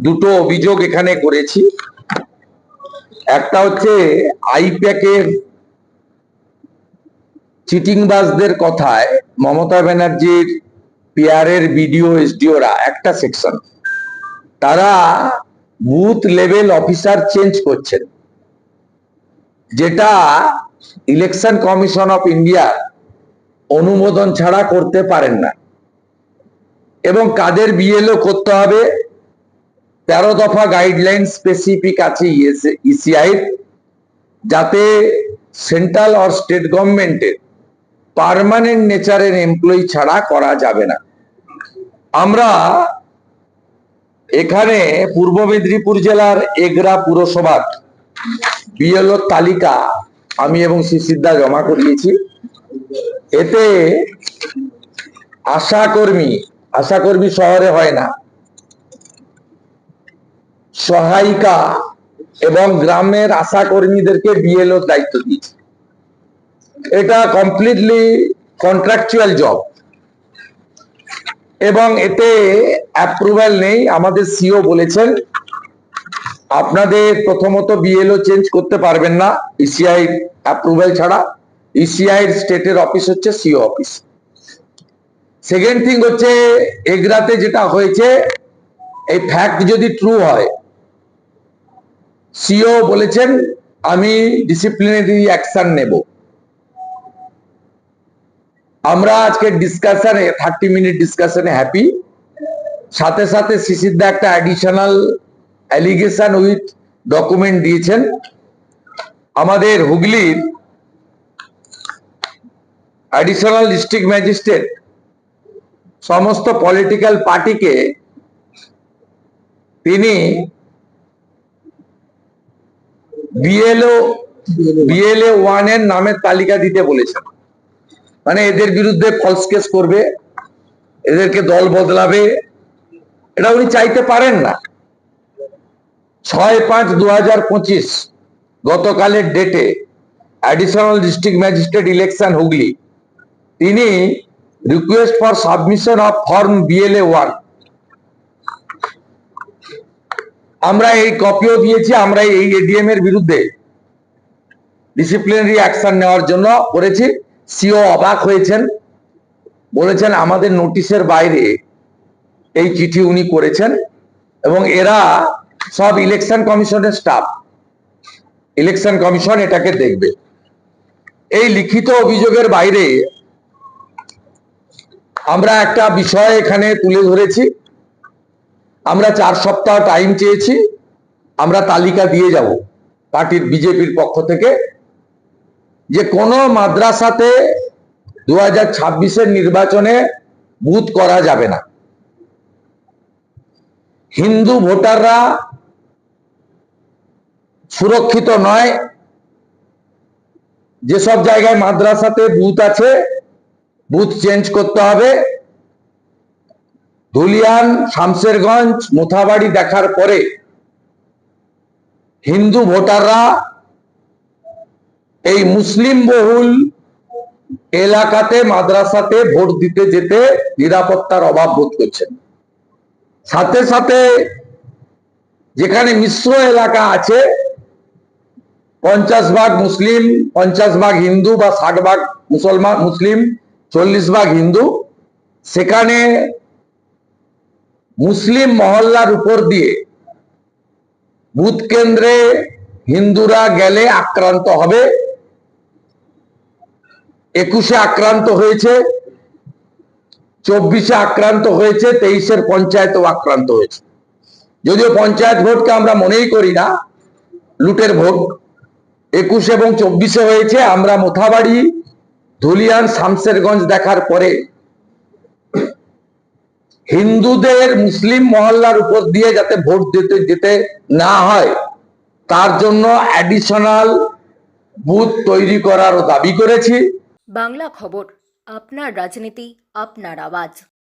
দুটো অভিযোগ এখানে করেছি। একটা হচ্ছে আইপ্যাকের চিটিংবাজদের কথায় মমতা ব্যানার্জির পিআরের বিডিও এসডিওরা একটা সেকশন তারা বুথ লেভেল অফিসার চেঞ্জ করছেন, যেটা ইলেকশন কমিশন অফ ইন্ডিয়া অনুমোদন ছাড়া করতে পারেন না। এবং কাদের বিএলও করতে হবে 13 দফা গাইডলাইন স্পেসিফিক আছে ইসিআই, যাতে সেন্ট্রাল আর স্টেট গভর্নমেন্টের পার্মানেন্ট নেচারের এমপ্লয়ি ছাড়া করা যাবে না। আমরা এখানে পূর্ব মেদিনীপুর জেলার এগরা পুরসভার বিএলও তালিকা আমি এবং শিশিরদা জমা করিয়েছি। এতে আশাকর্মী শহরে হয় না, সহায়িকা এবং গ্রামের আশাকর্মীদেরকে বিএলও দায়িত্ব দিয়েছে। এটা কমপ্লিটলি কন্ট্রাকচুয়াল জব এবং এতে অ্যাপ্রুভাল নেই। আমাদের সিও বলেছেন আপনাদের প্রথমত বিএলও চেঞ্জ করতে পারবেন না ইসিআই অ্যাপ্রুভাল ছাড়া। ইসিআই স্টেটের অফিস হচ্ছে সিও অফিস। সেকেন্ড থিং হচ্ছে এগরাতে যেটা হয়েছে, এই ফ্যাক্ট যদি ট্রু হয়, সিও বলেছেন আমি ডিসিপ্লিনারি অ্যাকশন নেব। আমরা আজকে ডিসকাশনে 30 মিনিট ডিসকাশনে হ্যাপি। সাথে সাথে শিশিরদা একটা অ্যাডিশনাল অ্যালিগেশন উইথ ডকুমেন্ট দিয়েছেন। আমাদের হুগলির অ্যাডিশনাল ডিস্ট্রিক্ট ম্যাজিস্ট্রেট সমস্ত পলিটিক্যাল পার্টিকে তিনি বিএলএ 1 এর নামের তালিকা দিতে বলেছেন। মানে এদের বিরুদ্ধে ফলস কেস করবে, এদেরকে দল বদলাবে, এটা উনি চাইতে পারেন না। 6/5/2025 গতকালের ডেটে additional district magistrate election Hooghly তিনি request for submission of form BLA 1 আমরা এই কপিও দিয়েছি। আমরা এই এডিএম এর বিরুদ্ধে ডিসিপ্লিনারি অ্যাকশন নেওয়ার জন্য করেছি। সিও অবাক হয়েছেন, বলেছেন আমাদের নোটিশের বাইরে এই চিঠি উনি করেছেন এবং এরা সব ইলেকশন কমিশনের স্টাফ, ইলেকশন কমিশন এটাকে দেখবে। এই লিখিত অভিযোগের বাইরে আমরা একটা বিষয় এখানে তুলে ধরেছি। আমরা 4 সপ্তাহ টাইম চেয়েছি, আমরা তালিকা দিয়ে যাব পার্টির বিজেপির পক্ষ থেকে, যে কোনো মাদ্রাসাতে 2026-এর নির্বাচনে বুথ করা যাবে না। হিন্দু ভোটাররা সুরক্ষিত নয়। যেসব জায়গায় মাদ্রাসাতে বুথ আছে বুথ চেঞ্জ করতে হবে। ধুলিয়ান, শামশেরগঞ্জ, মোথাবাড়ি দেখার পরে হিন্দু ভোটাররা এই মুসলিম বহুল এলাকাতে মাদ্রাসাতে ভোট দিতে যেতে নিরাপত্তার অভাব বোধ করছেন। সাথে সাথে যেখানে মিশ্র এলাকা আছে, 50 ভাগ মুসলিম, 50 ভাগ হিন্দু বা 60 ভাগ মুসলমান মুসলিম, 40 ভাগ হিন্দু, সেখানে মুসলিম মহল্লার উপর দিয়ে বুথ কেন্দ্রে হিন্দুরা গেলে আক্রান্ত হবে। 21-এ আক্রান্ত হয়েছে, 24-এ আক্রান্ত হয়েছে, 23-এর পঞ্চায়েতেও আক্রান্ত হয়েছে। যদিও পঞ্চায়েত ভোটকে আমরা মনেই করি না, লুটের ভোট। 21 এবং 24-এ হয়েছে। আমরা মোথাবাড়ি, ধুলিয়ান, শামশেরগঞ্জ দেখার পরে হিন্দুদের মুসলিম মহল্লার উপর দিয়ে যাতে ভোট দিতে যেতে না হয় তার জন্য অ্যাডিশনাল বুথ তৈরি করারও দাবি করেছি। বাংলা খবর, আপনার রাজনীতি, আপনার আওয়াজ।